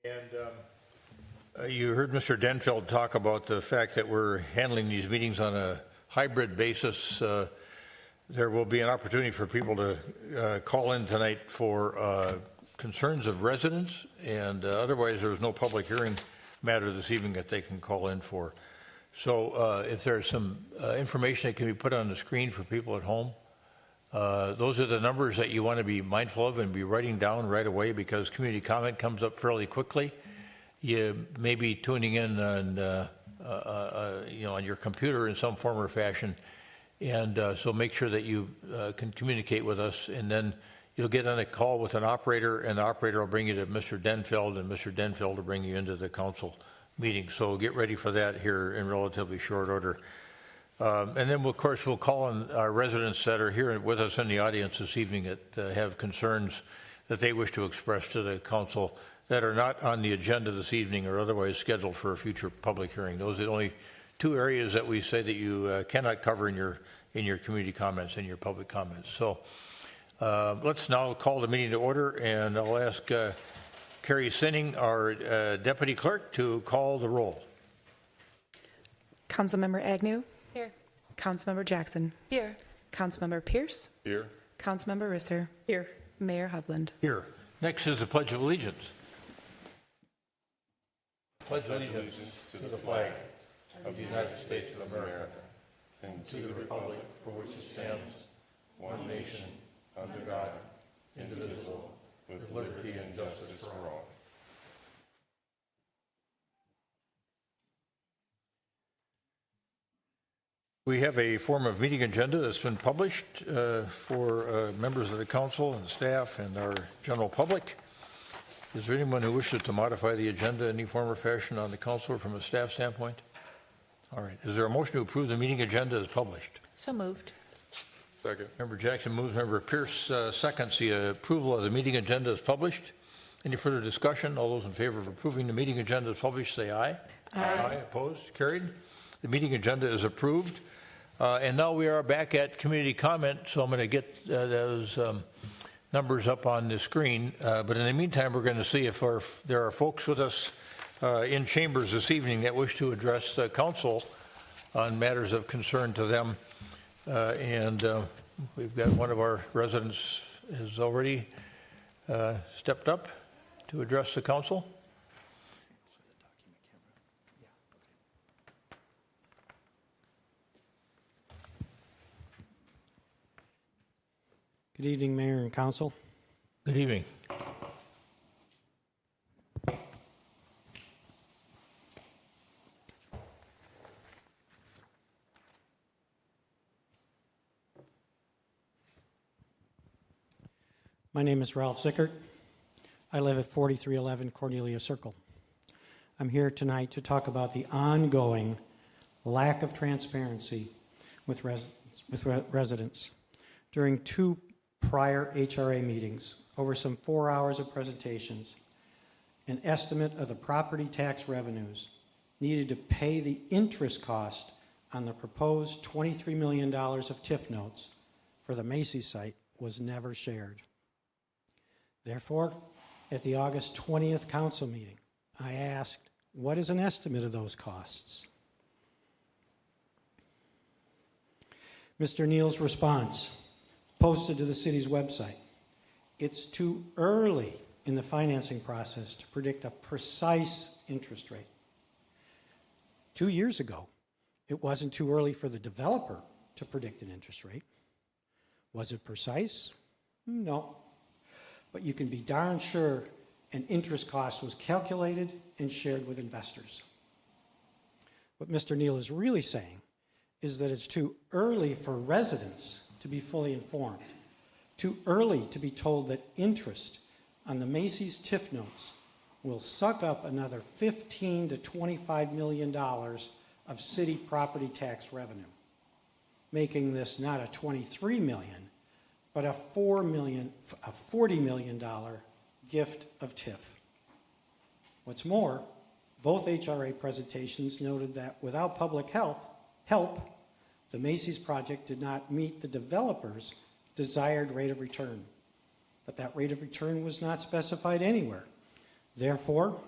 And you heard Mr. Denfeld talk about the fact that we're handling these meetings on a hybrid basis. There will be an opportunity for people to call in tonight for concerns of residents, and otherwise there is no public hearing matter this evening that they can call in for. So if there's some information that can be put on the screen for people at home, those are the numbers that you want to be mindful of and be writing down right away, because community comment comes up fairly quickly. You may be tuning in on, on your computer in some form or fashion, and so make sure that you can communicate with us, and then you'll get on a call with an operator, and the operator will bring you to Mr. Denfeld, and Mr. Denfeld will bring you into the council meeting. So get ready for that here in relatively short order. And then, of course, we'll call on our residents that are here with us in the audience this evening that have concerns that they wish to express to the council that are not on the agenda this evening or otherwise scheduled for a future public hearing. Those are the only two areas that we say that you cannot cover in your community comments and your public comments. So let's now call the meeting to order, and I'll ask Carrie Sinning, our deputy clerk, to call the roll. Councilmember Agnew. Here. Councilmember Jackson. Here. Councilmember Pierce. Here. Councilmember Risser. Here. Mayor Hovland. Here. Next is the Pledge of Allegiance. Pledge allegiance to the flag of the United States of America and to the republic for which it stands, one nation, under God, indivisible, with liberty and justice for all. We have a form of meeting agenda that's been published for members of the council and staff and our general public. Is there anyone who wishes to modify the agenda in any form or fashion on the council or from a staff standpoint? All right. Is there a motion to approve the meeting agenda as published? So moved. Second. Member Jackson moves. Member Pierce seconds the approval of the meeting agenda as published. Any further discussion? All those in favor of approving the meeting agenda as published, say aye. Aye. Aye. Opposed? Carried. The meeting agenda is approved. And now we are back at community comment, so I'm going to get those numbers up on the screen. But in the meantime, we're going to see if there are folks with us in chambers this evening that wish to address the council on matters of concern to them. And we've got one of our residents has already stepped up to address the council. Good evening, Mayor and Council. Good evening. My name is Ralph Zickert. I live at 4311 Cornelia Circle. I'm here tonight to talk about the ongoing lack of transparency with residents. During two prior HRA meetings, over some 4 hours of presentations, an estimate of the property tax revenues needed to pay the interest cost on the proposed $23 million of TIF notes for the Macy's site was never shared. Therefore, at the August 20th council meeting, I asked, what is an estimate of those costs? Mr. Neal's response, posted to the city's website. It's too early in the financing process to predict a precise interest rate. 2 years ago, it wasn't too early for the developer to predict an interest rate. Was it precise? No. But you can be darn sure an interest cost was calculated and shared with investors. What Mr. Neal is really saying is that it's too early for residents to be fully informed, too early to be told that interest on the Macy's TIF notes will suck up another $15 to $25 million of city property tax revenue, making this not a $23 million, but a $40 million gift of TIF. What's more, both HRA presentations noted that without public help, the Macy's project did not meet the developer's desired rate of return, but that rate of return was not specified anywhere. Therefore,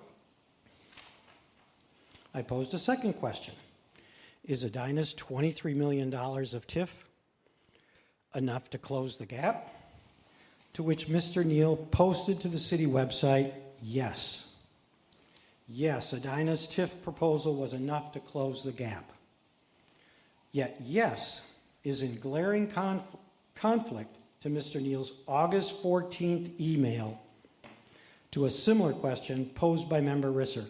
I posed a second question. Is Edina's $23 million of TIF enough to close the gap? To which Mr. Neal posted to the city website, yes. Yes, Edina's TIF proposal was enough to close the gap. Yet yes is in glaring conflict to Mr. Neal's August 14th email to a similar question posed by Member Risser,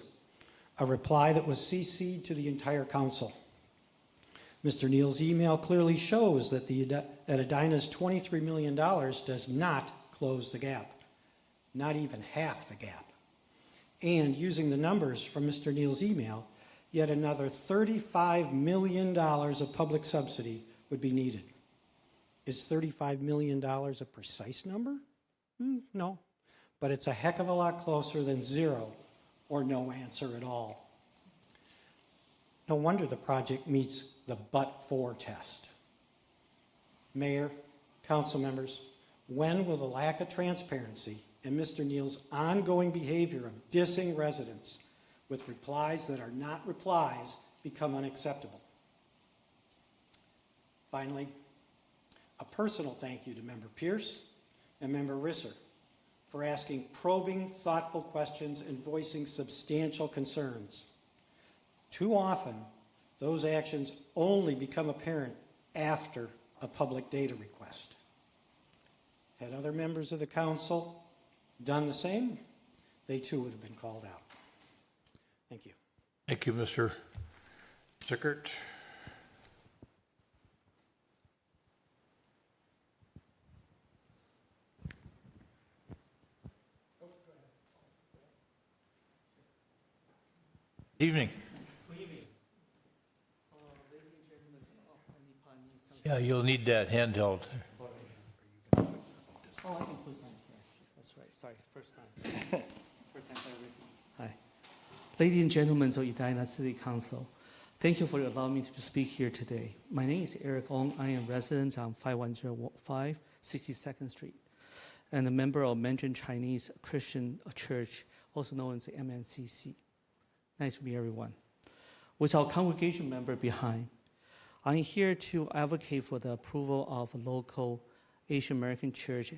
a reply that was CC'd to the entire council. Mr. Neal's email clearly shows that Edina's $23 million does not close the gap, not even half the gap. And using the numbers from Mr. Neal's email, yet another $35 million of public subsidy would be needed. Is $35 million a precise number? No, but it's a heck of a lot closer than zero or no answer at all. No wonder the project meets the but-for test. Mayor, council members, when will the lack of transparency and Mr. Neal's ongoing behavior of dissing residents with replies that are not replies become unacceptable? Finally, a personal thank you to Member Pierce and Member Risser for asking probing, thoughtful questions and voicing substantial concerns. Too often, those actions only become apparent after a public data request. Had other members of the council done the same, they too would have been called out. Thank you. Thank you, Mr. Sickert. Evening. Yeah, you'll need that handheld. Oh, I can put on here. That's right. Sorry, first time. First time for everything. Hi. Ladies and gentlemen of Edina City Council, thank you for allowing me to speak here today. My name is Eric Ong. I am resident on 5105 62nd Street and a member of Mandarin Chinese Christian Church, also known as the MNCC. Nice to meet everyone. With our congregation member behind, I'm here to advocate for the approval of a local Asian American church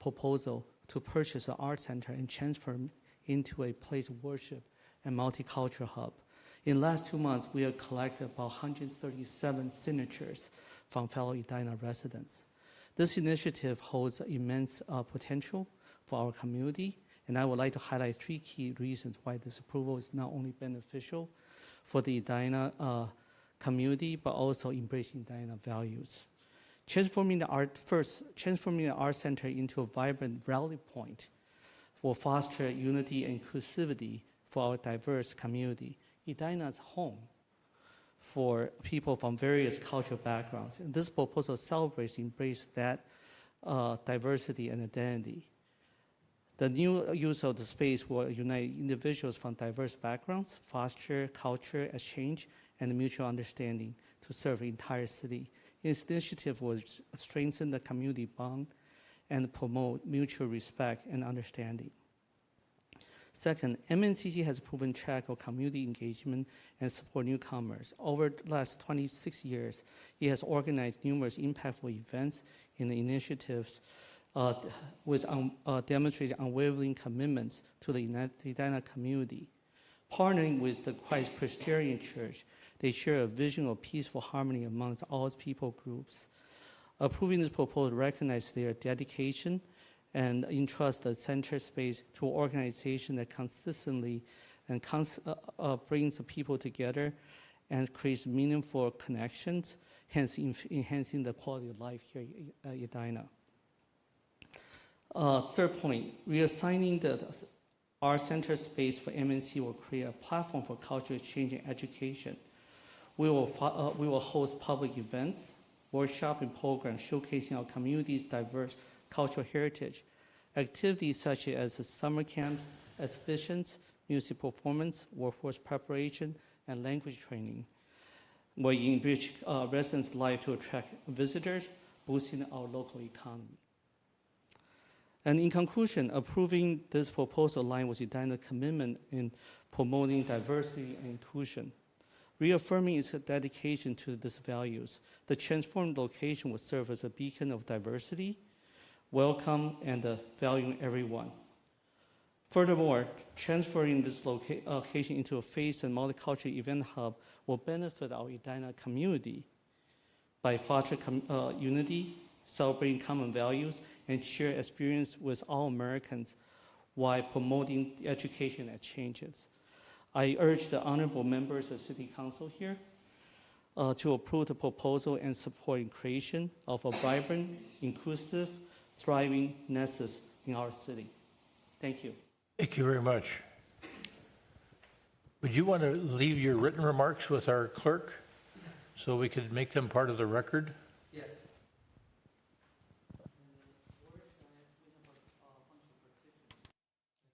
proposal to purchase an art center and transform into a place of worship and multicultural hub. In the last 2 months, we have collected about 137 signatures from fellow Edina residents. This initiative holds immense potential for our community, and I would like to highlight 3 key reasons why this approval is not only beneficial for the Edina community, but also embracing Edina values. Transforming the art center into a vibrant rally point will foster unity and inclusivity for our diverse community. Edina's home for people from various cultural backgrounds. And this proposal celebrates and embraces that diversity and identity. The new use of the space will unite individuals from diverse backgrounds, foster culture exchange, and mutual understanding to serve the entire city. This initiative will strengthen the community bond and promote mutual respect and understanding. Second, MNCC has a proven track of community engagement and support newcomers. Over the last 26 years, it has organized numerous impactful events and initiatives with demonstrating unwavering commitments to the Edina community. Partnering with the Christ Presbyterian Church, they share a vision of peaceful harmony amongst all people groups. Approving this proposal recognizes their dedication and entrust the center space to an organization that consistently and brings the people together and creates meaningful connections, hence enhancing the quality of life here at Edina. Third point, reassigning our center space for MNC will create a platform for cultural exchange and education. We will host public events, workshops, and programs showcasing our community's diverse cultural heritage. Activities such as summer camps, exhibitions, music performance, workforce preparation, and language training will enrich residents' life to attract visitors, boosting our local economy. And in conclusion, approving this proposal aligns with Edina's commitment in promoting diversity and inclusion. Reaffirming its dedication to these values, the transformed location will serve as a beacon of diversity, welcome, and valuing everyone. Furthermore, transferring this location into a faith and multicultural event hub will benefit our Edina community by fostering unity, celebrating common values, and share experience with all Americans while promoting education and changes. I urge the honorable members of City Council here to approve the proposal and support in creation of a vibrant, inclusive, thriving nexus in our city. Thank you. Thank you very much. Would you want to leave your written remarks with our clerk so we could make them part of the record? Yes.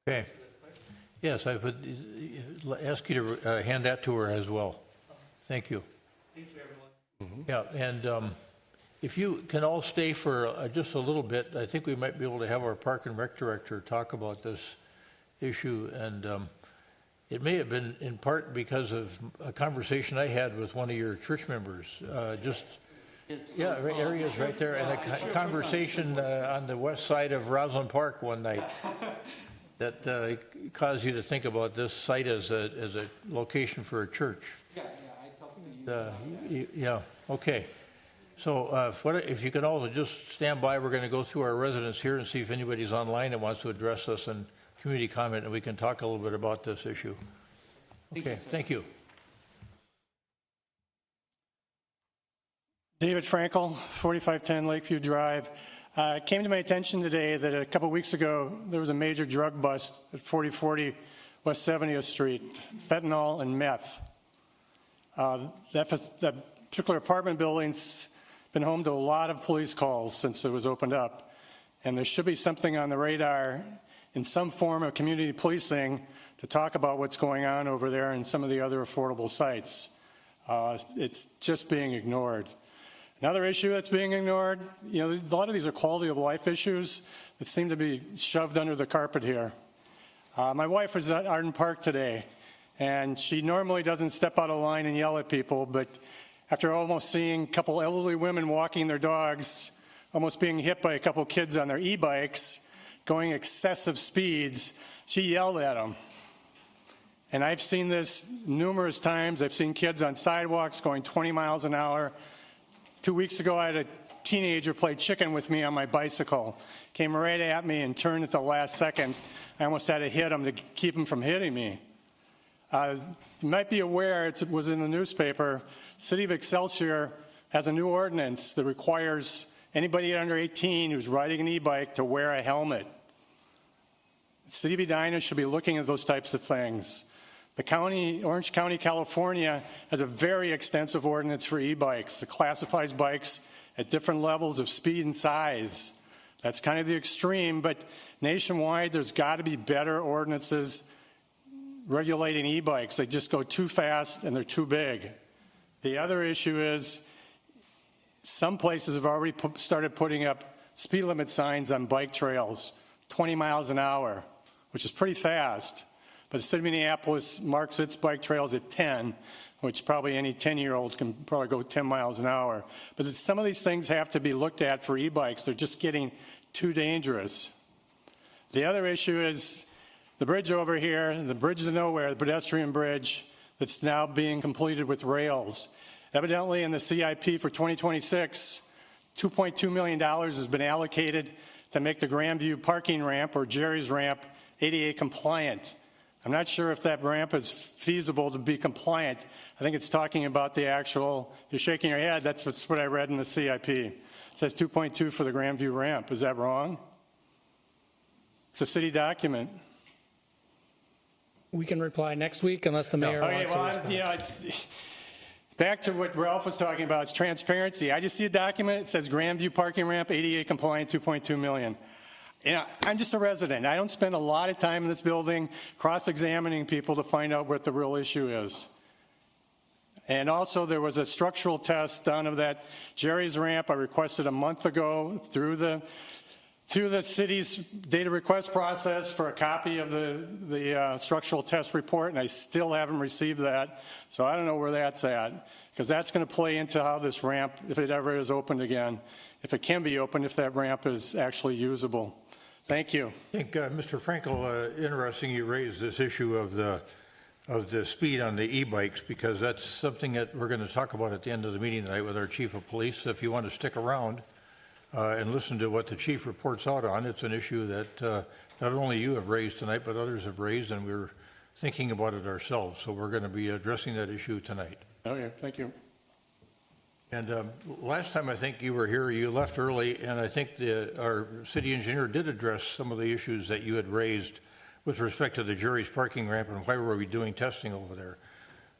Okay. Yes, I would ask you to hand that to her as well. Thank you. Thank you, everyone. Yeah, and if you can all stay for just a little bit, I think we might be able to have our Park and Rec Director talk about this issue. And it may have been in part because of a conversation I had with one of your church members. Areas right there, and a conversation on the west side of Roslyn Park one night that caused you to think about this site as a location for a church. Yeah, okay. So if you can all just stand by, we're going to go through our residents here and see if anybody's online that wants to address us and community comment, and we can talk a little bit about this issue. Okay, thank you. David Frankel, 4510 Lakeview Drive. It came to my attention today that a couple weeks ago there was a major drug bust at 4040 West 70th Street, fentanyl and meth. That particular apartment building's been home to a lot of police calls since it was opened up, and there should be something on the radar in some form of community policing to talk about what's going on over there and some of the other affordable sites. It's just being ignored. Another issue that's being ignored, a lot of these are quality of life issues that seem to be shoved under the carpet here. My wife was at Arden Park today, and she normally doesn't step out of line and yell at people, but after almost seeing a couple elderly women walking their dogs, almost being hit by a couple kids on their e-bikes, going excessive speeds, she yelled at them. And I've seen this numerous times. I've seen kids on sidewalks going 20 miles an hour. 2 weeks ago, I had a teenager play chicken with me on my bicycle. Came right at me and turned at the last second. I almost had to hit him to keep him from hitting me. You might be aware, it was in the newspaper, City of Excelsior has a new ordinance that requires anybody under 18 who's riding an e-bike to wear a helmet. The City of Edina should be looking at those types of things. The county, Orange County, California, has a very extensive ordinance for e-bikes that classifies bikes at different levels of speed and size. That's kind of the extreme, but nationwide, there's got to be better ordinances regulating e-bikes. They just go too fast and they're too big. The other issue is some places have already started putting up speed limit signs on bike trails, 20 miles an hour, which is pretty fast. But the city of Minneapolis marks its bike trails at 10, which probably any 10-year-old can probably go 10 miles an hour. But some of these things have to be looked at for e-bikes. They're just getting too dangerous. The other issue is the bridge over here, the bridge to nowhere, the pedestrian bridge that's now being completed with rails. Evidently in the CIP for 2026, $2.2 million has been allocated to make the Grandview parking ramp or Jerry's ramp ADA compliant. I'm not sure if that ramp is feasible to be compliant. I think it's talking about the actual, if you're shaking your head, that's what I read in the CIP. It says 2.2 for the Grandview ramp. Is that wrong? It's a city document. We can reply next week unless the mayor wants to respond. It's back to what Ralph was talking about. It's transparency. I just see a document. It says Grandview parking ramp, ADA compliant, $2.2 million. I'm just a resident. I don't spend a lot of time in this building cross-examining people to find out what the real issue is. And also, there was a structural test done of that Jerry's ramp I requested a month ago through through the city's data request process for a copy of the structural test report, and I still haven't received that. So I don't know where that's at, because that's going to play into how this ramp, if it ever is opened again, if it can be opened, if that ramp is actually usable. Thank you. I think, Mr. Frankel, interesting you raised this issue of the speed on the e-bikes, because that's something that we're going to talk about at the end of the meeting tonight with our chief of police. If you want to stick around and listen to what the chief reports out on, it's an issue that not only you have raised tonight, but others have raised, and we're thinking about it ourselves. So we're going to be addressing that issue tonight. Okay, thank you. And last time I think you were here, you left early, and I think our city engineer did address some of the issues that you had raised with respect to the jury's parking ramp and why were we doing testing over there.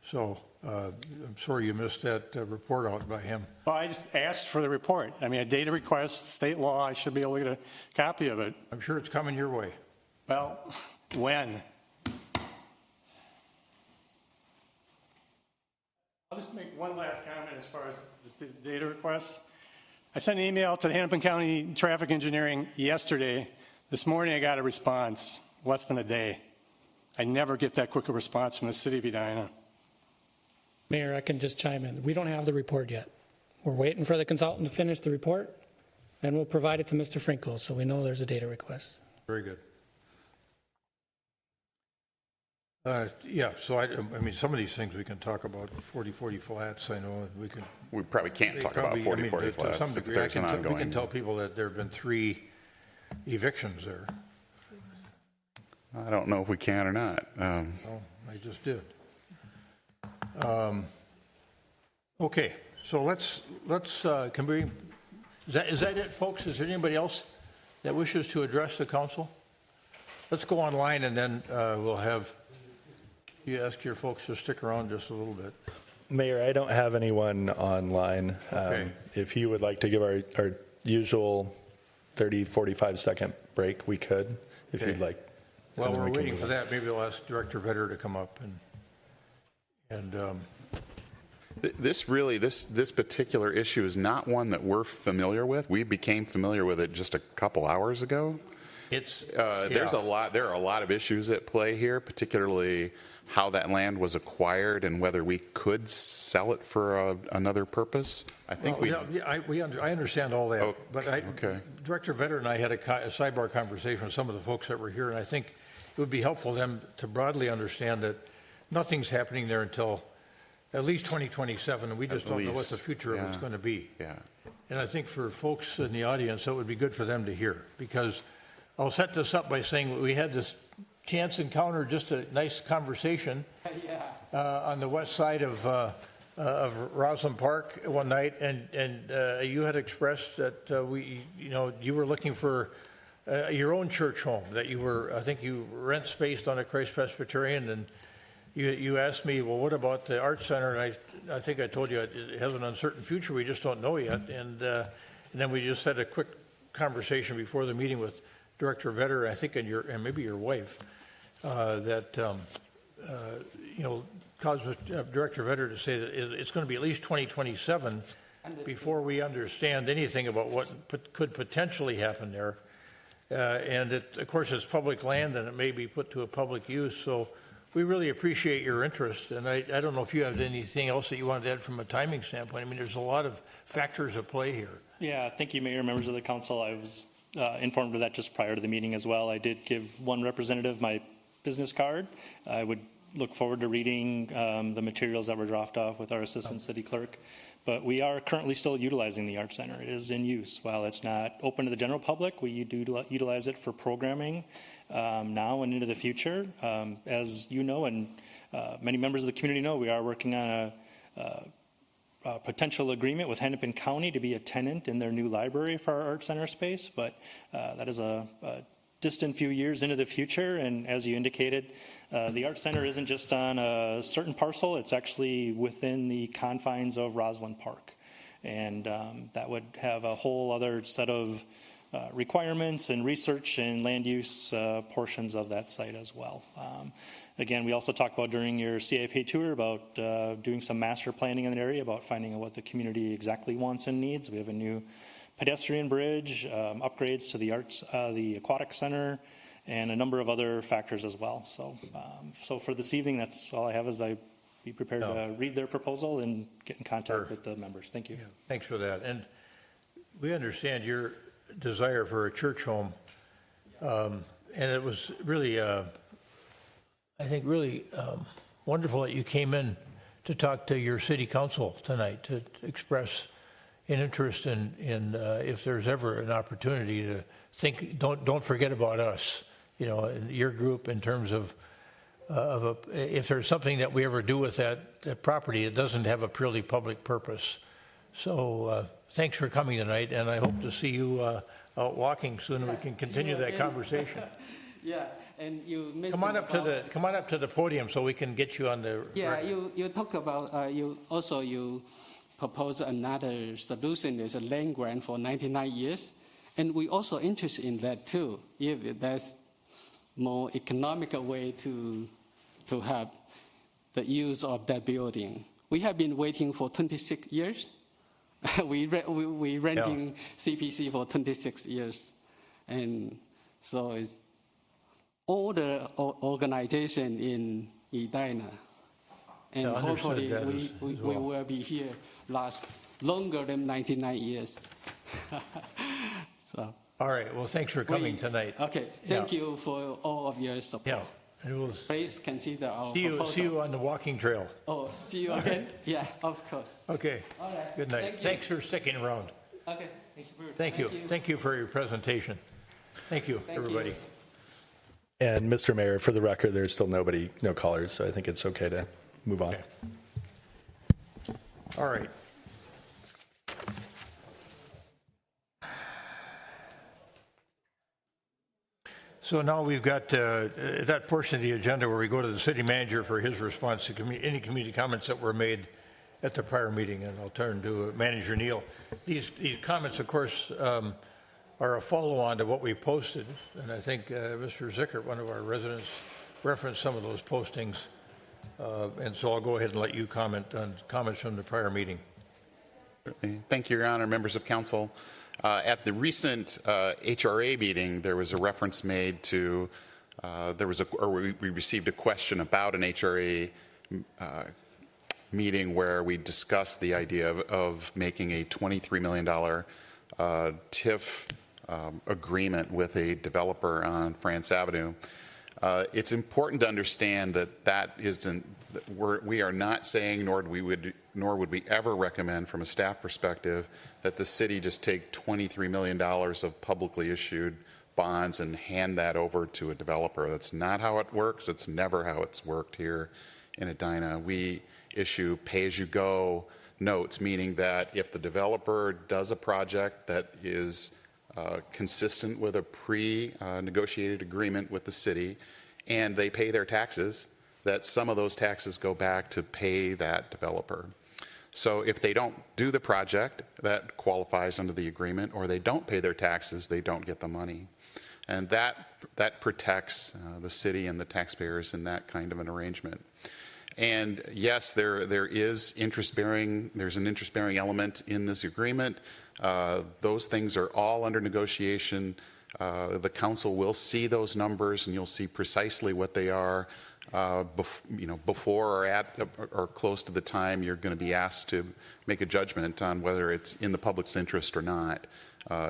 So I'm sorry you missed that report out by him. Well, I just asked for the report. I mean, a data request, state law, I should be able to get a copy of it. I'm sure it's coming your way. Well, when? I'll just make one last comment as far as the data requests. I sent an email to the Hennepin County Traffic Engineering yesterday. This morning I got a response, less than a day. I never get that quick a response from the city of Edina. Mayor, I can just chime in. We don't have the report yet. We're waiting for the consultant to finish the report, and we'll provide it to Mr. Frankel, so we know there's a data request. Very good. Yeah, so I mean, some of these things we can talk about, 40/40 flats, I know we can. We probably can't talk about 40/40 flats to some degree, if there's an ongoing. We can tell people that there have been 3 evictions there. I don't know if we can or not. Oh, I just did. Okay, so let's can we, is that it, folks? Is there anybody else that wishes to address the council? Let's go online, and then we'll have you ask your folks to stick around just a little bit. Mayor, I don't have anyone online. Okay. If you would like to give our usual 30, 45-second break, we could, if Okay. you'd like. While And then we're we can waiting move for on. that, maybe I'll ask Director Vetter to come up and This particular issue is not one that we're familiar with. We became familiar with it just a couple hours ago. it's There are a lot of issues at play here, particularly how that land was acquired and whether we could sell it for another purpose. I think I understand all that, Oh, but okay. Director Vetter and I had a sidebar conversation with some of the folks that were here, and I think it would be helpful for them to broadly understand that nothing's happening there until at least 2027, and we just don't know what the future of it's going to be. Yeah. And I think for folks in the audience, that would be good for them to hear, because I'll set this up by saying we had this chance encounter, just a nice conversation on the west side of Roslyn Park one night, and you had expressed that you were looking for your own church home, that I think you rent space on a Christ Presbyterian, and you asked me, well, what about the Art Center? And I think I told you it has an uncertain future. We just don't know yet. And then we just had a quick conversation before the meeting with Director Vetter, I think, and maybe your wife, that caused Director Vetter to say that it's going to be at least 2027 before we understand anything about what could potentially happen there. And of course, it's public land, and it may be put to a public use. So we really appreciate your interest. And I don't know if you have anything else that you wanted to add from a timing standpoint. I mean, there's a lot of factors at play here. Yeah, thank you, Mayor, members of the council. I was informed of that just prior to the meeting as well. I did give one representative my business card. I would look forward to reading the materials that were dropped off with our assistant city clerk. But we are currently still utilizing the Art Center. It is in use. While it's not open to the general public, we do utilize it for programming now and into the future. As you know, and many members of the community know, we are working on a potential agreement with Hennepin County to be a tenant in their new library for our Art Center space, but that is a distant few years into the future. And as you indicated, the Art Center isn't just on a certain parcel, it's actually within the confines of Roslyn Park. And that would have a whole other set of requirements and research and land use portions of that site as well. Again, we also talked about during your CIP tour about doing some master planning in that area, about finding out what the community exactly wants and needs. We have a new pedestrian bridge, upgrades to the the aquatic center, and a number of other factors as well. So, so for this evening, that's all I have. Is I be prepared to read their proposal and get in contact with the members. Thank you. Yeah, thanks for that. And we understand your desire for a church home, and it was really, I think, really wonderful that you came in to talk to your city council tonight to express an interest in if there's ever an opportunity to think. Don't forget about us, you know, your group in terms of if there's something that we ever do with that property, it doesn't have a purely public purpose. So thanks for coming tonight, and I hope to see you out walking soon, and we can continue that conversation. Yeah, and you come on up to the podium so we can get you on the. Yeah, record. you talk about you propose another solution is a land grant for 99 years, and we also interested in that too. If there's more economical way to have the use of that building. We have been waiting for 26 years. we renting CPC for 26 years, and so it's all the organization in Edina, and hopefully we will be here last longer than 99 years. So. All right. Well, thanks for coming tonight. Okay. Thank you for all of your support. Yeah. And we'll please consider our proposal. See you on the walking trail. Oh, see you again? Yeah, of course. Okay. All right. Good night. Thanks for sticking around. Okay. Thank you. Thank you for your presentation. Thank you, everybody. And Mr. Mayor, for the record, there's still no callers, so I think it's okay to move on. Okay. All right. So now we've got that portion of the agenda where we go to the city manager for his response to any community comments that were made at the prior meeting, and I'll turn to Manager Neal. These comments, of course, are a follow-on to what we posted, and I think Mr. Zickert, one of our residents, referenced some of those postings, and so I'll go ahead and let you comment on comments from the prior meeting. Thank you, Your Honor, members of council. At the recent HRA meeting, there was a reference made to we received a question about an HRA meeting where we discussed the idea of making a $23 million TIF agreement with a developer on France Avenue. It's important to understand that we are not saying, nor would we ever recommend from a staff perspective that the city just take $23 million of publicly issued bonds and hand that over to a developer. That's not how it works. It's never how it's worked here in Edina. We issue pay-as-you-go notes, meaning that if the developer does a project that is consistent with a pre-negotiated agreement with the city and they pay their taxes, that some of those taxes go back to pay that developer. So if they don't do the project that qualifies under the agreement, or they don't pay their taxes, they don't get the money. And that protects the city and the taxpayers in that kind of an arrangement. And yes, there is interest-bearing. There's an interest-bearing element in this agreement. Those things are all under negotiation. The council will see those numbers, and you'll see precisely what they are before or at or close to the time you're going to be asked to make a judgment on whether it's in the public's interest or not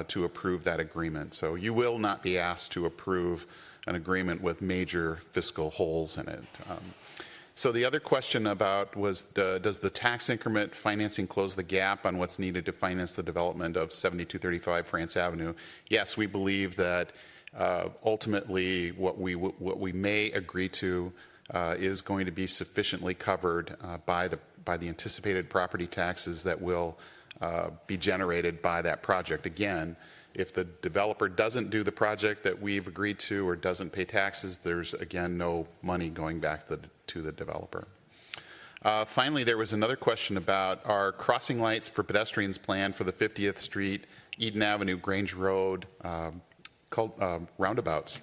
to approve that agreement. So you will not be asked to approve an agreement with major fiscal holes in it. So the other question about was, does the tax increment financing close the gap on what's needed to finance the development of 7235 France Avenue? Yes, we believe that ultimately what we may agree to is going to be sufficiently covered by the anticipated property taxes that will be generated by that project. Again, if the developer doesn't do the project that we've agreed to or doesn't pay taxes, there's again no money going back to the developer. Finally, there was another question about our crossing lights for pedestrians planned for the 50th Street, Eden Avenue, Grange Road, roundabouts.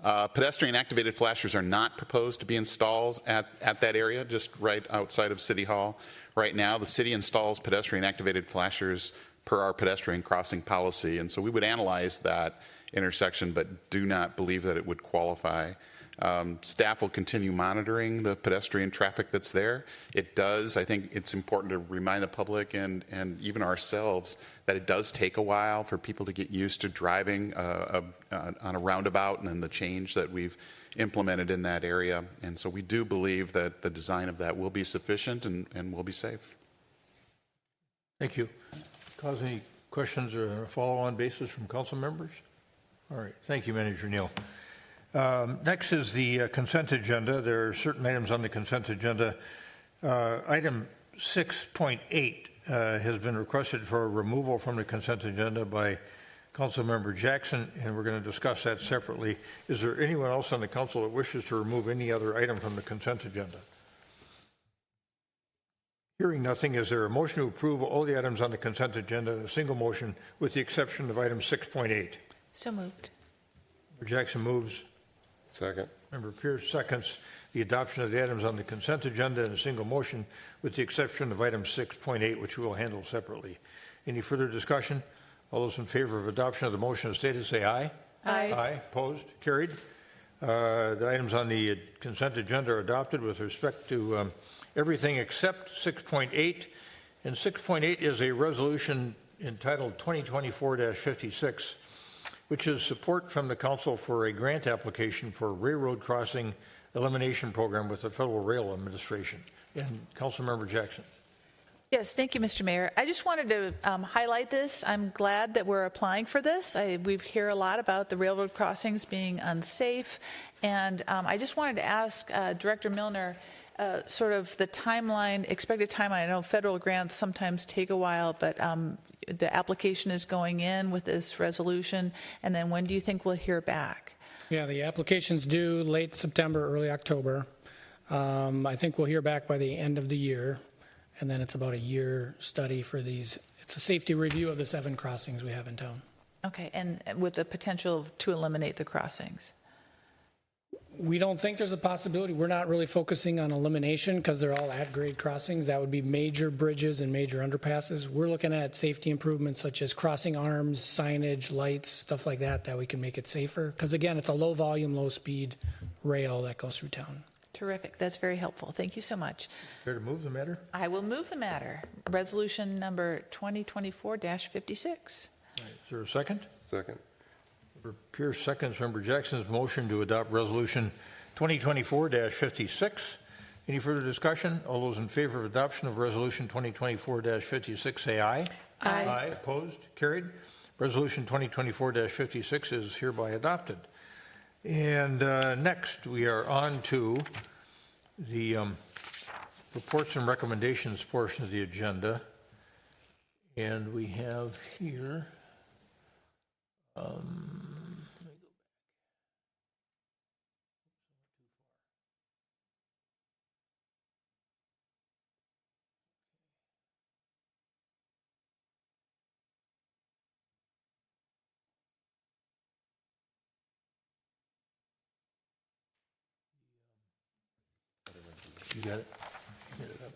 Pedestrian activated flashers are not proposed to be installed at that area, just right outside of City Hall. Right now, the city installs pedestrian activated flashers per our pedestrian crossing policy. And so we would analyze that intersection, but do not believe that it would qualify. Staff will continue monitoring the pedestrian traffic that's there. It does, I think it's important to remind the public and even ourselves that it does take a while for people to get used to driving on a roundabout and then the change that we've implemented in that area. And so we do believe that the design of that will be sufficient and will be safe. Thank you. Cause any questions or a follow-on basis from council members? All right. Thank you, Manager Neal. Next is the consent agenda. There are certain items on the consent agenda. Item 6.8 has been requested for removal from the consent agenda by Councilmember Jackson, and we're going to discuss that separately. Is there anyone else on the council that wishes to remove any other item from the consent agenda? Hearing nothing, is there a motion to approve all the items on the consent agenda in a single motion with the exception of item 6.8? So moved. Member Jackson moves. Second. Member Pierce seconds the adoption of the items on the consent agenda in a single motion with the exception of item 6.8, which we will handle separately. Any further discussion? All those in favor of adoption of the motion as stated say aye. Aye. Aye. Opposed? Carried. The items on the consent agenda are adopted with respect to everything except 6.8. And 6.8 is a resolution entitled 2024-56, which is support from the council for a grant application for a railroad crossing elimination program with the Federal Rail Administration. And Councilmember Jackson. Yes, thank you, Mr. Mayor. I just wanted to highlight this. I'm glad that we're applying for this. We hear a lot about the railroad crossings being unsafe, and I just wanted to ask Director Milner sort of the timeline, expected timeline. I know federal grants sometimes take a while, but the application is going in with this resolution, and then when do you think we'll hear back? Yeah, the application's due late September, early October. I think we'll hear back by the end of the year, and then it's about a year study for these. It's a safety review of the 7 crossings we have in town. Okay, and with the potential to eliminate the crossings? We don't think there's a possibility. We're not really focusing on elimination because they're all at-grade crossings. That would be major bridges and major underpasses. We're looking at safety improvements such as crossing arms, signage, lights, stuff like that, that we can make it safer. Because again, it's a low-volume, low-speed rail that goes through town. Terrific. That's very helpful. Thank you so much. Care to move the matter? I will move the matter. Resolution number 2024-56. Is there a second? Second. Member Pierce seconds Member Jackson's motion to adopt resolution 2024-56. Any further discussion? All those in favor of adoption of resolution 2024-56 say aye. Aye. Aye. Opposed? Carried. Resolution 2024-56 is hereby adopted. And next we are on to the reports and recommendations portion of the agenda. And we have here you got it? Get it up.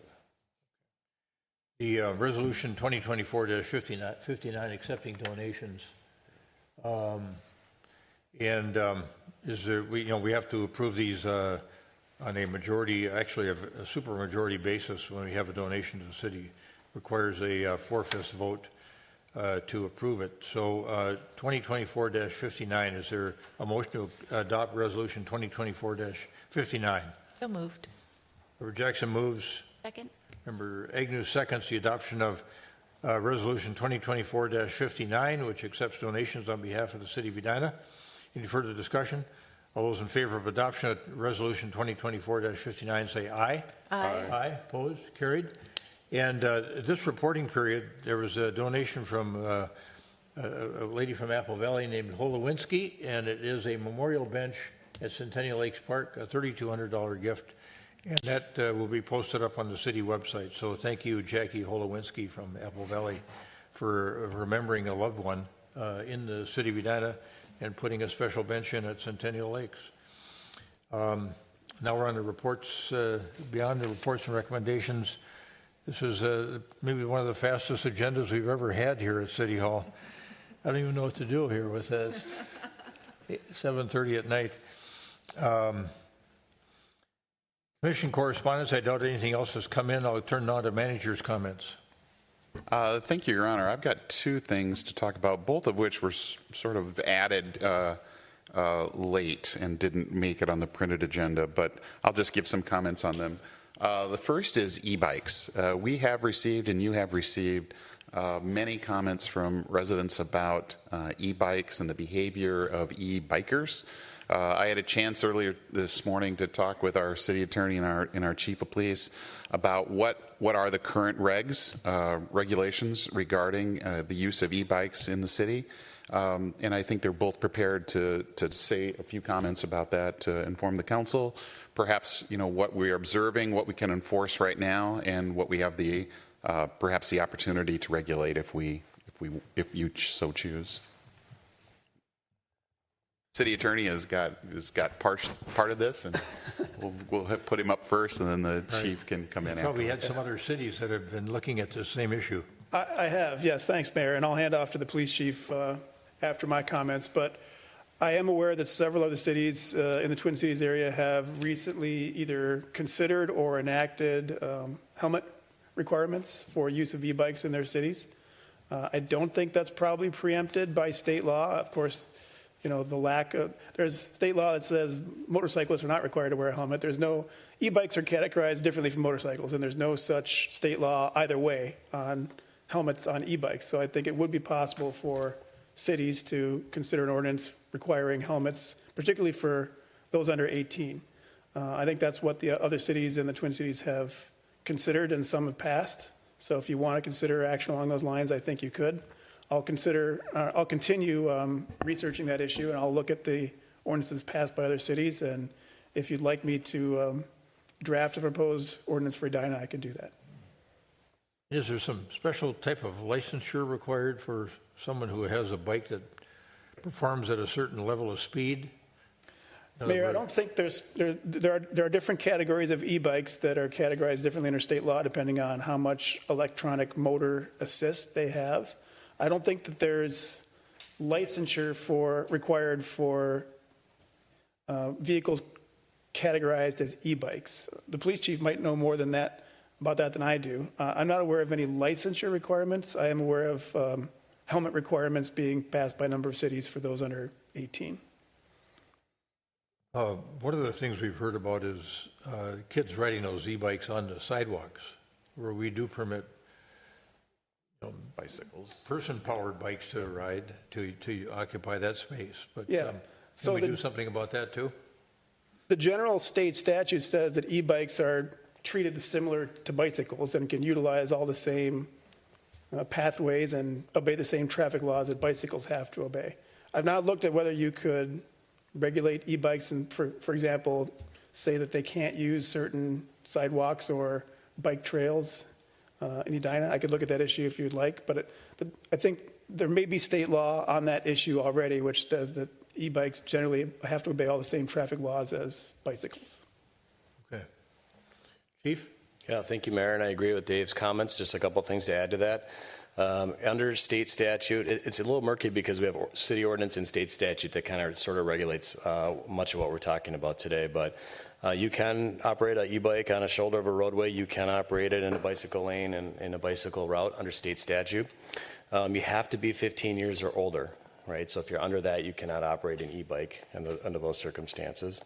The resolution 2024-59 accepting donations. Is there, we have to approve these on a majority, actually a super majority basis when we have a donation to the city. Requires a 4/5 vote to approve it. So 2024-59, is there a motion to adopt resolution 2024-59? So moved. Member Jackson moves. Second. Member Agnew seconds the adoption of resolution 2024-59, which accepts donations on behalf of the city of Edina. Any further discussion? All those in favor of adoption of resolution 2024-59 say aye. Aye. Aye. Opposed? Carried. And this reporting period, there was a donation from a lady from Apple Valley named Holowinski, and it is a memorial bench at Centennial Lakes Park, a $3,200 gift. And that will be posted up on the city website. So thank you, Jackie Holowinski from Apple Valley, for remembering a loved one in the city of Edina and putting a special bench in at Centennial Lakes. Now we're on the reports, beyond the reports and recommendations. This is maybe one of the fastest agendas we've ever had here at City Hall. I don't even know what to do here with this. 7:30 at night. Commission correspondence, I doubt anything else has come in. I'll turn now to manager's comments. Thank you, Your Honor. I've got two things to talk about, both of which were sort of added late and didn't make it on the printed agenda, but I'll just give some comments on them. The first is e-bikes. We have received, and you have received, many comments from residents about e-bikes and the behavior of e-bikers. I had a chance earlier this morning to talk with our city attorney and our chief of police about what are the current regulations regarding the use of e-bikes in the city. And I think they're both prepared to say a few comments about that to inform the council, perhaps what we're observing, what we can enforce right now, and what we have the perhaps the opportunity to regulate if you so choose. City attorney has got part of this, and we'll put him up first, and then the chief can come in after. Probably had some other cities that have been looking at this same issue. I have, yes. Thanks, Mayor. And I'll hand off to the police chief after my comments. But I am aware that several other cities in the Twin Cities area have recently either considered or enacted helmet requirements for use of e-bikes in their cities. I don't think that's probably preempted by state law. Of course, the lack of, there's state law that says motorcyclists are not required to wear a helmet. There's no, e-bikes are categorized differently from motorcycles, and there's no such state law either way on helmets on e-bikes. So I think it would be possible for cities to consider an ordinance requiring helmets, particularly for those under 18. I think that's what the other cities in the Twin Cities have considered, and some have passed. So if you want to consider action along those lines, I think you could. I'll continue researching that issue, and I'll look at the ordinances passed by other cities. And if you'd like me to draft a proposed ordinance for Edina, I can do that. Is there some special type of licensure required for someone who has a bike that performs at a certain level of speed? Mayor, I don't think there are different categories of e-bikes that are categorized differently under state law depending on how much electronic motor assist they have. I don't think that there's licensure required for vehicles categorized as e-bikes. The police chief might know more about that than I do. I'm not aware of any licensure requirements. I am aware of helmet requirements being passed by a number of cities for those under 18. One of the things we've heard about is kids riding those e-bikes on the sidewalks, where we do permit bicycles, person-powered bikes to ride to occupy that space. But yeah, can we do something about that too? The general state statute says that e-bikes are treated similar to bicycles and can utilize all the same pathways and obey the same traffic laws that bicycles have to obey. I've not looked at whether you could regulate e-bikes and, for example, say that they can't use certain sidewalks or bike trails in Edina. I could look at that issue if you'd like, but I think there may be state law on that issue already, which says that e-bikes generally have to obey all the same traffic laws as bicycles. Okay. Chief? Yeah, thank you, Mayor, and I agree with Dave's comments. Just a couple things to add to that. Under state statute, it's a little murky because we have city ordinance and state statute that kind of sort of regulates much of what we're talking about today. But you can operate an e-bike on a shoulder of a roadway. You can operate it in a bicycle lane and in a bicycle route under state statute. You have to be 15 years or older, right? So if you're under that, you cannot operate an e-bike under those circumstances.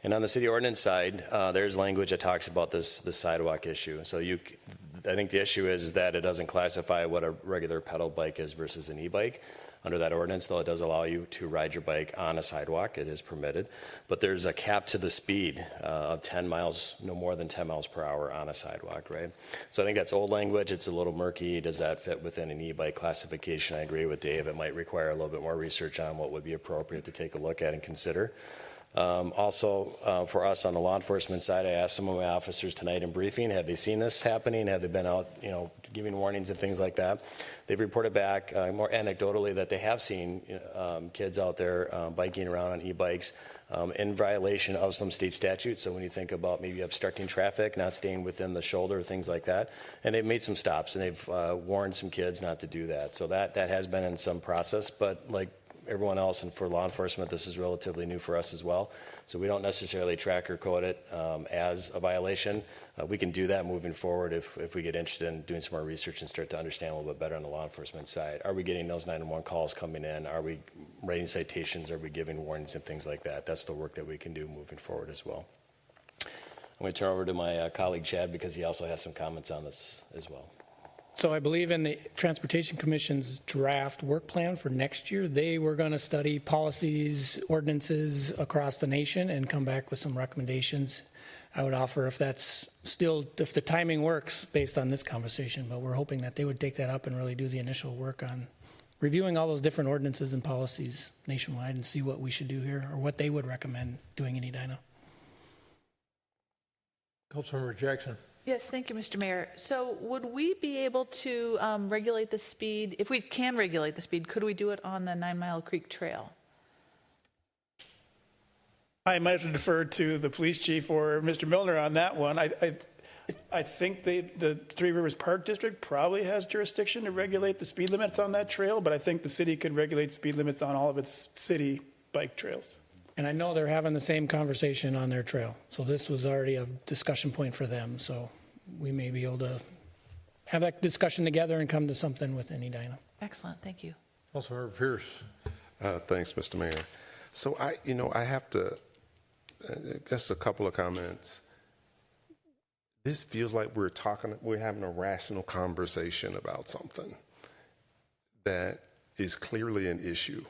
And on the city ordinance side, there's language that talks about the sidewalk issue. So I think the issue is that it doesn't classify what a regular pedal bike is versus an e-bike. Under that ordinance, though, it does allow you to ride your bike on a sidewalk. It is permitted. But there's a cap to the speed of 10 miles, no more than 10 miles per hour on a sidewalk, right? So I think that's old language. It's a little murky. Does that fit within an e-bike classification? I agree with Dave. It might require a little bit more research on what would be appropriate to take a look at and consider. Also, for us on the law enforcement side, I asked some of my officers tonight in briefing, have they seen this happening? Have they been out, giving warnings and things like that. They've reported back more anecdotally that they have seen kids out there biking around on e-bikes in violation of some state statutes. So when you think about maybe obstructing traffic, not staying within the shoulder, things like that, and they've made some stops and they've warned some kids not to do that. So that has been in some process, but like everyone else, and for law enforcement, this is relatively new for us as well. So we don't necessarily track or code it as a violation. We can do that moving forward if we get interested in doing some more research and start to understand a little bit better on the law enforcement side. Are we getting those 911 calls coming in? Are we writing citations? Are we giving warnings and things like that? That's the work that we can do moving forward as well. I'm going to turn over to my colleague Chad because he also has some comments on this as well. So I believe in the Transportation Commission's draft work plan for next year, they were going to study policies, ordinances across the nation and come back with some recommendations. I would offer if the timing works based on this conversation, but we're hoping that they would take that up and really do the initial work on reviewing all those different ordinances and policies nationwide and see what we should do here or what they would recommend doing in Edina. Councilmember Jackson. Yes, thank you, Mr. Mayor. So would we be able to regulate the speed? If we can regulate the speed, could we do it on the 9 Mile Creek Trail? I might have to defer to the police chief or Mr. Milner on that one. I think the Three Rivers Park District probably has jurisdiction to regulate the speed limits on that trail, but I think the city could regulate speed limits on all of its city bike trails. And I know they're having the same conversation on their trail. So this was already a discussion point for them. So we may be able to have that discussion together and come to something within Edina. Excellent, thank you. Councilmember Pierce. Thanks, Mr. Mayor. So I have to, just a couple of comments. This feels like we're having a rational conversation about something that is clearly an issue.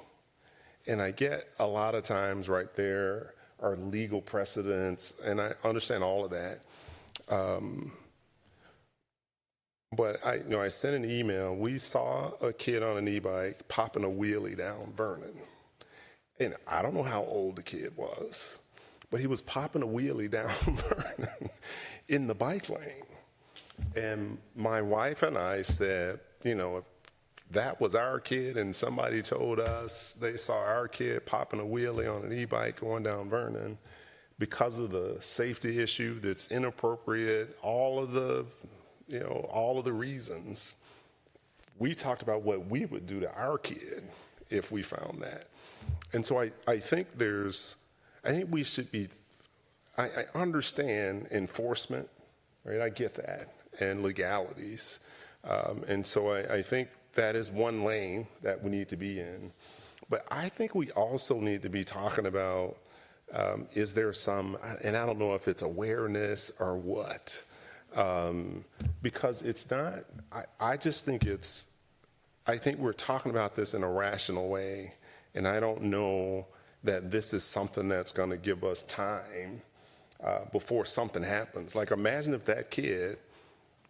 And I get a lot of times right there are legal precedents, and I understand all of that. But I sent an email. We saw a kid on an e-bike popping a wheelie down Vernon. And I don't know how old the kid was, but he was popping a wheelie down Vernon in the bike lane. And my wife and I said, if that was our kid and somebody told us they saw our kid popping a wheelie on an e-bike going down Vernon because of the safety issue that's inappropriate, all of the reasons, we talked about what we would do to our kid if we found that. And so I think we should be, I understand enforcement, right? I get that, and legalities. And so I think that is one lane that we need to be in. But I think we also need to be talking about, is there some, and I don't know if it's awareness or what, because it's not, I just think I think we're talking about this in a rational way, and I don't know that this is something that's going to give us time before something happens. Like, imagine if that kid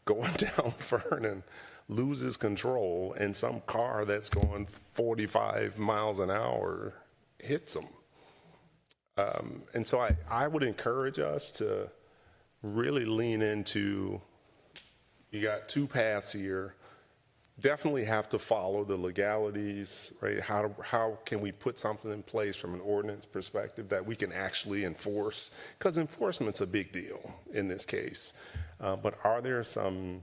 going down Vernon loses control and some car that's going 45 miles an hour hits them. And so I would encourage us to really lean into, you got two paths here. Definitely have to follow the legalities, right? How can we put something in place from an ordinance perspective that we can actually enforce? Because enforcement's a big deal in this case. But are there some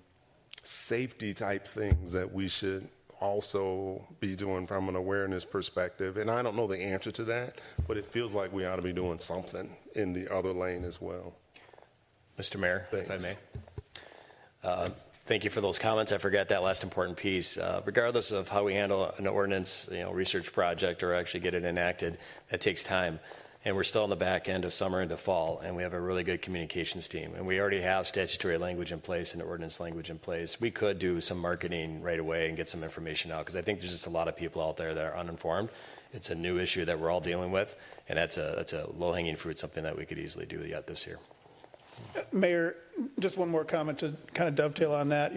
safety type things that we should also be doing from an awareness perspective? And I don't know the answer to that, but it feels like we ought to be doing something in the other lane as well. Mr. Mayor, Thanks. if I may. Thank you for those comments. I forgot that last important piece. Regardless of how we handle an ordinance, research project or actually get it enacted, that takes time. And we're still in the back end of summer into fall, and we have a really good communications team. And we already have statutory language in place and ordinance language in place. We could do some marketing right away and get some information out, because I think there's just a lot of people out there that are uninformed. It's a new issue that we're all dealing with, and that's a low-hanging fruit, something that we could easily do yet this year. Mayor, just one more comment to kind of dovetail on that.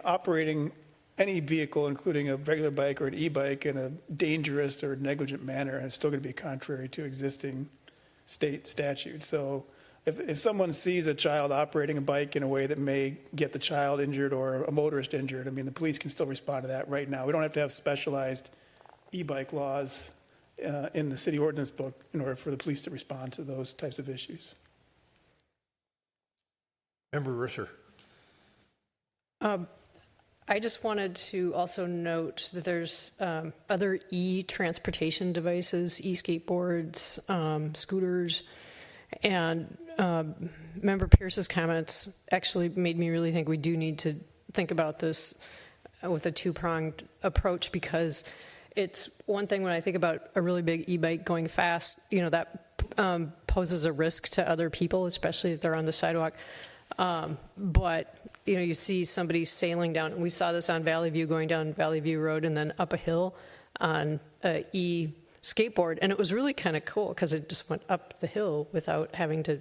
Operating any vehicle, including a regular bike or an e-bike, in a dangerous or negligent manner is still going to be contrary to existing state statutes. So if someone sees a child operating a bike in a way that may get the child injured or a motorist injured, I mean, the police can still respond to that right now. We don't have to have specialized e-bike laws in the city ordinance book in order for the police to respond to those types of issues. Member Risser. I just wanted to also note that there's other e-transportation devices, e-skateboards, scooters, and Member Pierce's comments actually made me really think we do need to think about this with a two-pronged approach, because it's one thing when I think about a really big e-bike going fast, that poses a risk to other people, especially if they're on the sidewalk. But you see somebody sailing down, and we saw this on Valley View, going down Valley View Road and then up a hill on a e-skateboard, and it was really kind of cool because it just went up the hill without having to,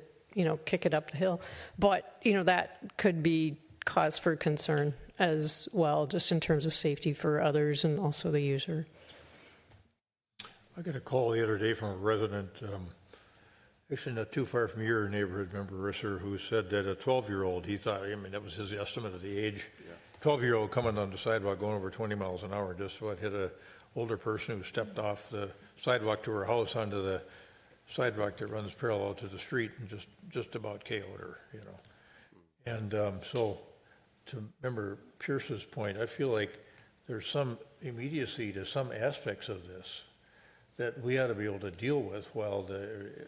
kick it up the hill. But, that could be cause for concern as well, just in terms of safety for others and also the user. I got a call the other day from a resident, actually not too far from your neighborhood, Member Risser, who said that a 12-year-old, he thought, that was his estimate of the age, 12-year-old coming on the sidewalk going over 20 miles an hour just about hit a older person who stepped off the sidewalk to her house onto the sidewalk that runs parallel to the street and just about KO'd her, And so to Member Pierce's point, I feel like there's some immediacy to some aspects of this that we ought to be able to deal with while the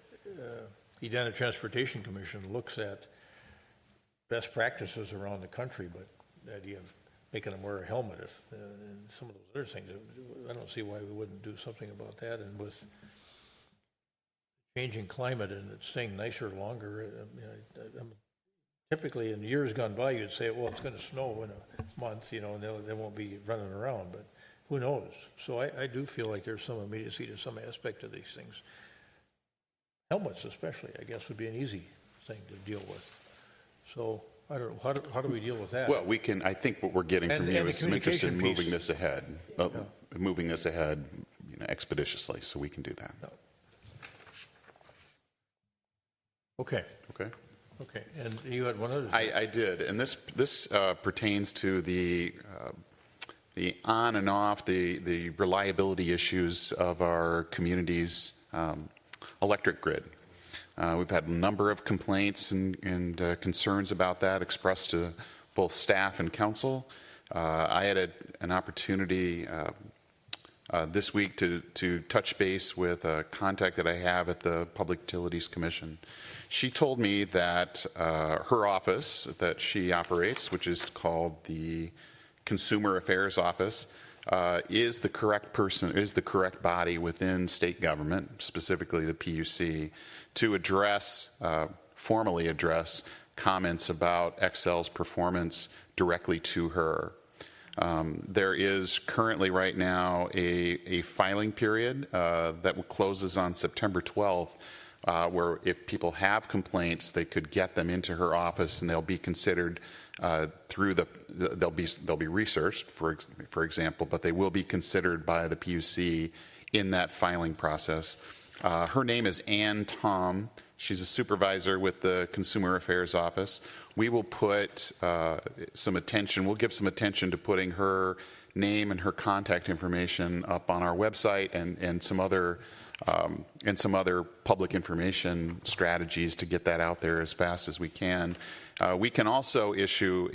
Edina Transportation Commission looks at best practices around the country, but the idea of making them wear a helmet and some of those other things, I don't see why we wouldn't do something about that. And with changing climate and it staying nicer longer, typically in years gone by, you'd say, well, it's going to snow in a month, and they won't be running around, but who knows? So I do feel like there's some immediacy to some aspect of these things. Helmets especially, I guess, would be an easy thing to deal with. So I don't know, how do we deal with that? Well, I think what we're getting from you is some interest in moving this ahead, expeditiously, so we can do that. No. Okay. Okay. Okay, and you had one other thing. I did, and this pertains to the on and off, the reliability issues of our community's electric grid. We've had a number of complaints and concerns about that expressed to both staff and council. I had an opportunity this week to touch base with a contact that I have at the Public Utilities Commission. She told me that her office that she operates, which is called the Consumer Affairs Office, is the correct body within state government, specifically the PUC, to formally address comments about Xcel's performance directly to her. There is currently right now a filing period that closes on September 12th, where if people have complaints, they could get them into her office and they'll be considered they'll be researched, for example, but they will be considered by the PUC in that filing process. Her name is Ann Tom. She's a supervisor with the Consumer Affairs Office. We will put some attention. We'll give some attention to putting her name and her contact information up on our website and some other public information strategies to get that out there as fast as we can. We can also issue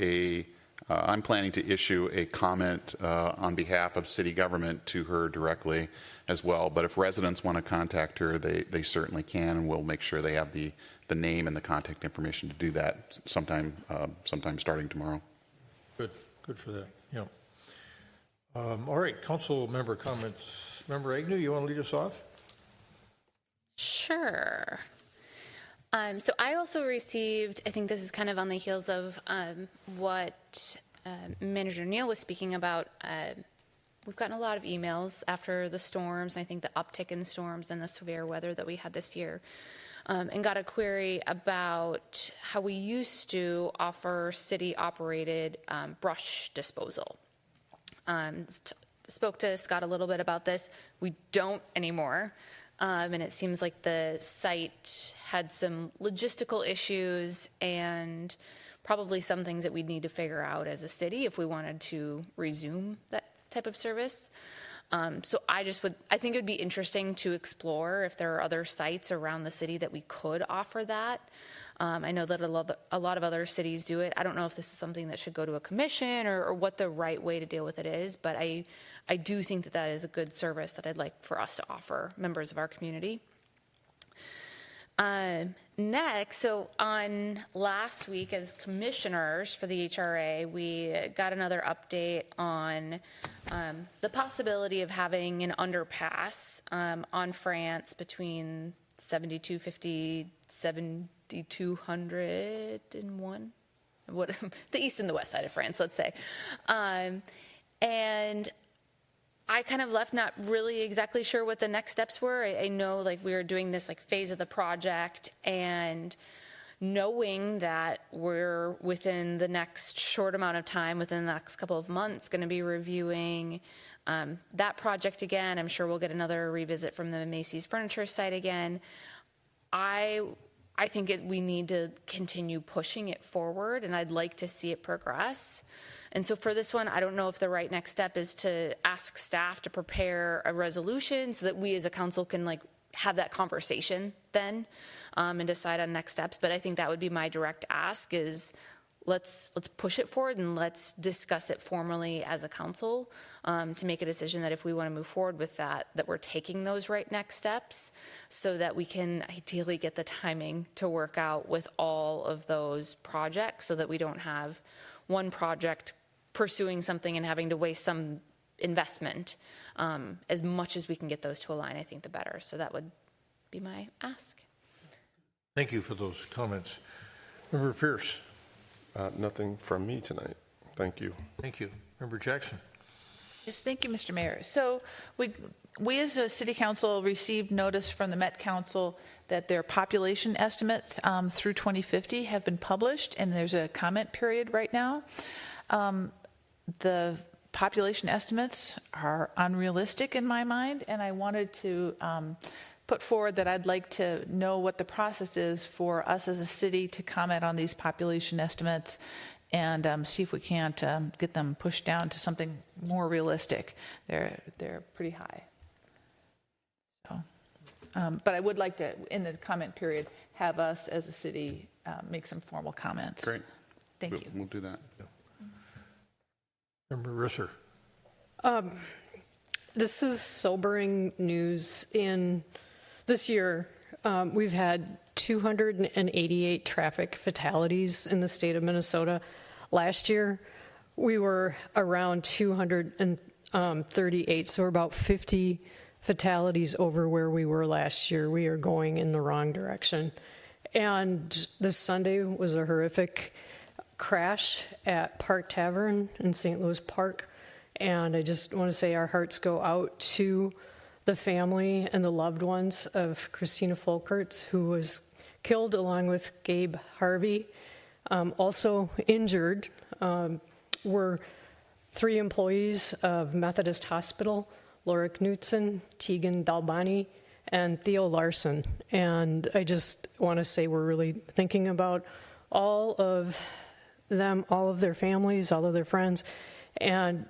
I'm planning to issue a comment on behalf of city government to her directly as well. But if residents want to contact her, they certainly can, and we'll make sure they have the name and the contact information to do that sometime starting tomorrow. Good for that. Yeah. All right, council member comments. Member Agnew, you want to lead us off? Sure. So I also received, I think this is kind of on the heels of what Manager Neal was speaking about. We've gotten a lot of emails after the storms, and I think the uptick in storms and the severe weather that we had this year, and got a query about how we used to offer city-operated brush disposal. Spoke to Scott a little bit about this. We don't anymore. and it seems like the site had some logistical issues and probably some things that we'd need to figure out as a city if we wanted to resume that type of service. So I think it would be interesting to explore if there are other sites around the city that we could offer that. I know that a lot of other cities do it. I don't know if this is something that should go to a commission or what the right way to deal with it is, but I do think that is a good service that I'd like for us to offer members of our community. Next, so on last week as commissioners for the HRA, we got another update on the possibility of having an underpass on France between 7250, 7201, the east and the west side of France, let's say. And I kind of left not really exactly sure what the next steps were. I know like we were doing this like phase of the project, and knowing that we're within the next short amount of time, within the next couple of months, going to be reviewing that project again. I'm sure we'll get another revisit from the Macy's furniture site again. I think we need to continue pushing it forward, and I'd like to see it progress. And so for this one, I don't know if the right next step is to ask staff to prepare a resolution so that we as a council can like have that conversation then and decide on next steps. But I think that would be my direct ask is let's push it forward and let's discuss it formally as a council to make a decision that if we want to move forward with that we're taking those right next steps so that we can ideally get the timing to work out with all of those projects so that we don't have one project pursuing something and having to waste some investment. As much as we can get those to align, I think the better. So that would be my ask. Thank you for those comments. Member Pierce. Nothing from me tonight. Thank you. Thank you. Member Jackson. Yes, thank you, Mr. Mayor. So we as a city council received notice from the Met Council that their population estimates through 2050 have been published, and there's a comment period right now. The population estimates are unrealistic in my mind, and I wanted to put forward that I'd like to know what the process is for us as a city to comment on these population estimates and see if we can't get them pushed down to something more realistic. They're pretty high. So, but I would like to, in the comment period, have us as a city make some formal comments. Great. Thank you. We'll do that. Member Risser. This is sobering news. In this year, we've had 288 traffic fatalities in the state of Minnesota. Last year, we were around 238, so we're about 50 fatalities over where we were last year. We are going in the wrong direction. And this Sunday was a horrific crash at Park Tavern in St. Louis Park. And I just want to say our hearts go out to the family and the loved ones of Christina Folkerts, who was killed along with Gabe Harvey. Also injured were 3 employees of Methodist Hospital, Laura Knutson, Tegan Dalbani, and Theo Larson. And I just want to say we're really thinking about all of them, all of their families, all of their friends. And,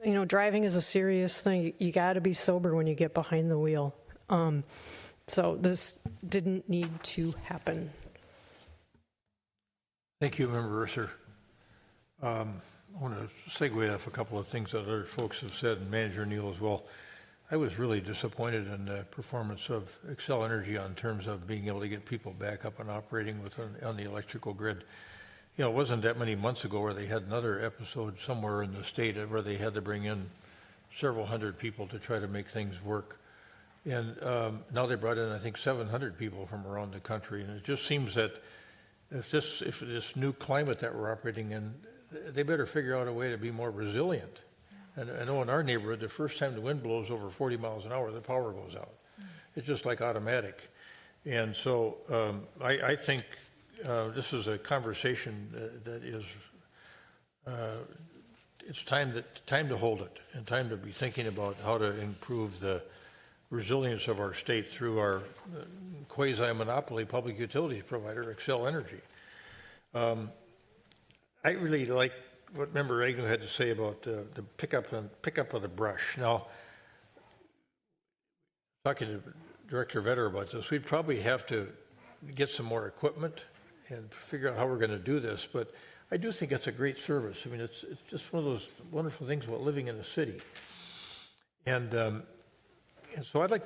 you know, driving is a serious thing. You got to be sober when you get behind the wheel. So this didn't need to happen. Thank you, Member Risser. I want to segue off a couple of things that other folks have said, and Manager Neal as well. I was really disappointed in the performance of Xcel Energy on terms of being able to get people back up and operating on the electrical grid. You know, it wasn't that many months ago where they had another episode somewhere in the state where they had to bring in several hundred people to try to make things work. And now they brought in, I think, 700 people from around the country. And it just seems that if this new climate that we're operating in, they better figure out a way to be more resilient. And I know in our neighborhood, the first time the wind blows over 40 miles an hour, the power goes out. It's just like automatic. And so I think this is a conversation that is, it's time to hold it and time to be thinking about how to improve the resilience of our state through our quasi-monopoly public utilities provider, Xcel Energy. I really like what Member Agnew had to say about the pickup of the brush. Now, talking to Director Vetter about this, we'd probably have to get some more equipment and figure out how we're going to do this, but I do think it's a great service. I mean, it's just one of those wonderful things about living in a city. And so I'd like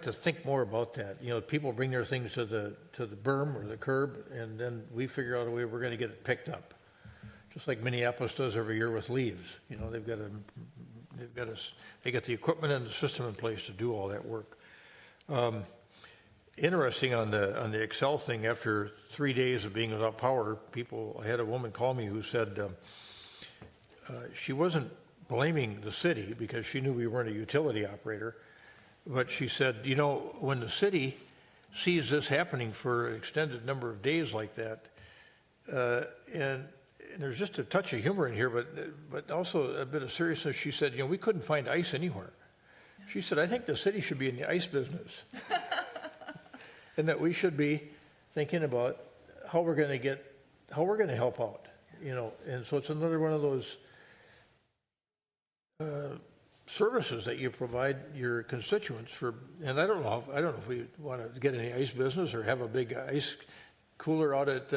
to think more about that. You know, people bring their things to the berm or the curb, and then we figure out a way we're going to get it picked up, just like Minneapolis does every year with leaves. You know, they got the equipment and the system in place to do all that work. Interesting on the Excel thing. After 3 days of being without power, I had a woman call me who said she wasn't blaming the city because she knew we weren't a utility operator, but she said, you know, when the city sees this happening for an extended number of days like that, and there's just a touch of humor in here, but also a bit of seriousness. She said, you know, we couldn't find ice anywhere. She said, I think the city should be in the ice business. And that we should be thinking about how we're going to help out, you know. And so it's another one of those services that you provide your constituents for. And I don't know if we want to get in the ice business or have a big ice cooler out at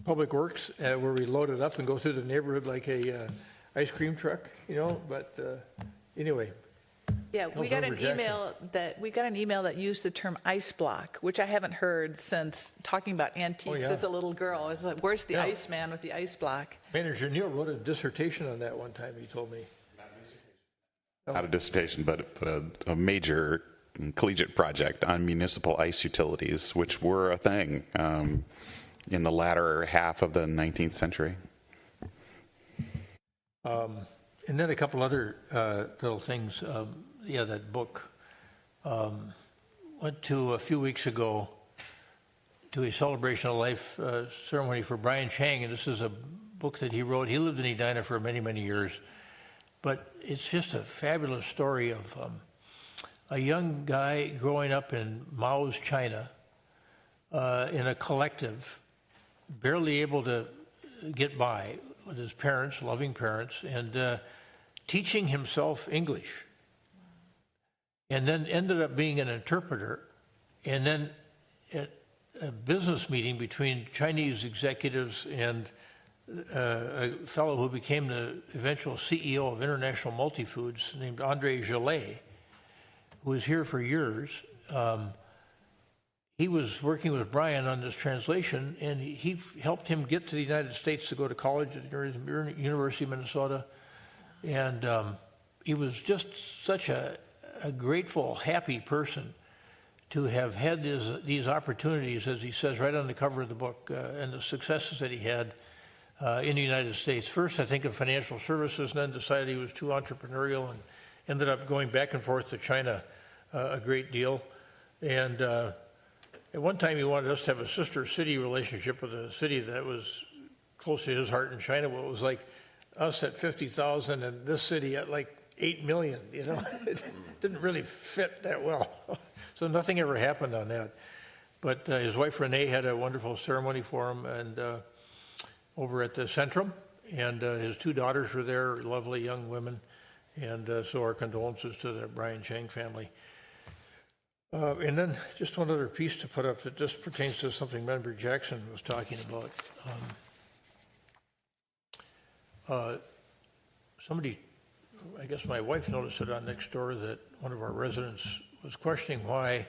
Public Works where we load it up and go through the neighborhood like a ice cream truck, you know. But anyway. Yeah, we got an email that used the term ice block, which I haven't heard since talking about antiques as a little girl. It's like, where's the ice man with the ice block? Manager Neal wrote a dissertation on that one time, he told me. Not a dissertation, but a major collegiate project on municipal ice utilities, which were a thing in the latter half of the 19th century. And then a couple other little things. That book. Went to a few weeks ago to a celebration of life ceremony for Brian Chang, and this is a book that he wrote. He lived in Edina for many, many years, but it's just a fabulous story of a young guy growing up in Mao's China in a collective, barely able to get by with his parents, loving parents, and teaching himself English. And then ended up being an interpreter. And then at a business meeting between Chinese executives and a fellow who became the eventual CEO of International Multifoods named Andre Gillet, who was here for years, he was working with Brian on this translation, and he helped him get to the United States to go to college at the University of Minnesota. And he was just such a grateful, happy person to have had these opportunities, as he says right on the cover of the book, and the successes that he had in the United States. First, I think, in financial services, and then decided he was too entrepreneurial and ended up going back and forth to China a great deal. And at one time, he wanted us to have a sister city relationship with a city that was close to his heart in China. Well, it was like us at 50,000 and this city at like 8 million, you know. It didn't really fit that well. So nothing ever happened on that. But his wife Renee had a wonderful ceremony for him and over at the Centrum, and his two daughters were there, lovely young women. And so our condolences to the Brian Chang family. And then just one other piece to put up that just pertains to something Member Jackson was talking about. Somebody, I guess my wife noticed it on Nextdoor, that one of our residents was questioning why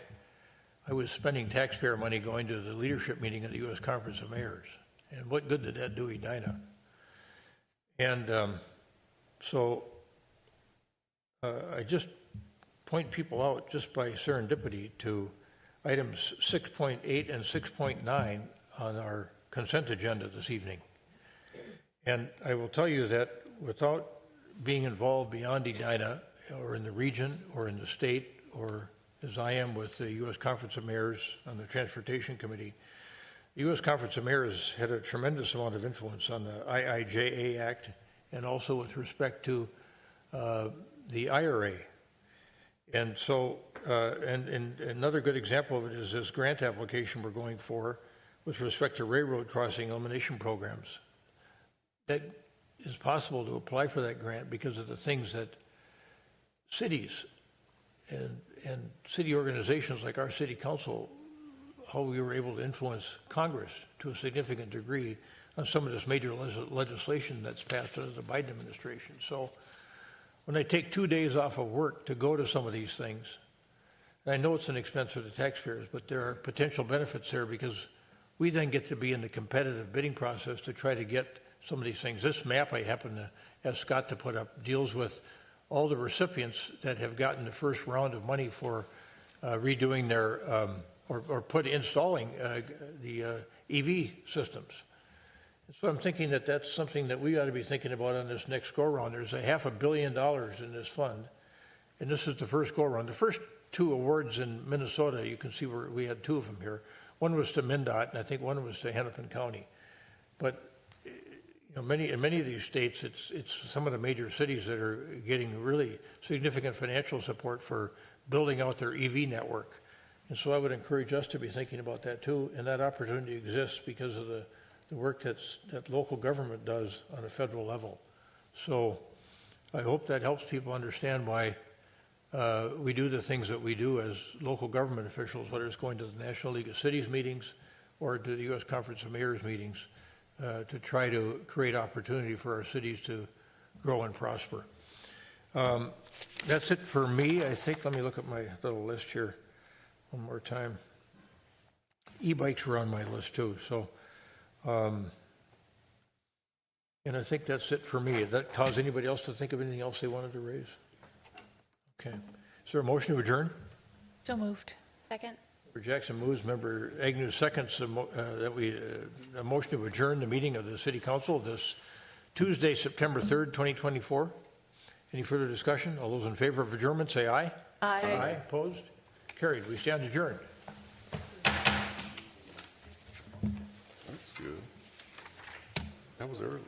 I was spending taxpayer money going to the leadership meeting of the U.S. Conference of Mayors, and what good did that do Edina? And so I just point people out just by serendipity to items 6.8 and 6.9 on our consent agenda this evening. And I will tell you that without being involved beyond Edina or in the region or in the state or as I am with the U.S. Conference of Mayors on the Transportation Committee, the U.S. Conference of Mayors had a tremendous amount of influence on the IIJA Act and also with respect to the IRA And so, and another good example of it is this grant application we're going for with respect to railroad crossing elimination programs. That is possible to apply for that grant because of the things that cities and city organizations like our city council, how we were able to influence Congress to a significant degree on some of this major legislation that's passed under the Biden administration. So when I take 2 days off of work to go to some of these things, and I know it's an expense for the taxpayers, but there are potential benefits there because we then get to be in the competitive bidding process to try to get some of these things. This map I happen to ask Scott to put up deals with all the recipients that have gotten the first round of money for redoing their installing the EV systems. So I'm thinking that that's something that we ought to be thinking about on this next go-around. There's $500 million in this fund, and this is the first go-around. The first 2 awards in Minnesota, you can see where we had 2 of them here. One was to MnDOT, and I think one was to Hennepin County. But in many of these states, it's some of the major cities that are getting really significant financial support for building out their EV network. And so I would encourage us to be thinking about that too, and that opportunity exists because of the work that local government does on a federal level. So I hope that helps people understand why we do the things that we do as local government officials, whether it's going to the National League of Cities meetings or to the U.S. Conference of Mayors meetings, to try to create opportunity for our cities to grow and prosper. That's it for me, I think. Let me look at my little list here one more time. E-bikes were on my list too, so and I think that's it for me. Did that cause anybody else to think of anything else they wanted to raise? Okay. Is there a motion to adjourn? So moved. Second. Member Jackson moves. Member Agnew seconds a motion to adjourn the meeting of the City Council this Tuesday, September 3rd, 2024. Any further discussion? All those in favor of adjournment say aye. Aye. Aye. Opposed? Carried. We stand adjourned. That's good. That was early.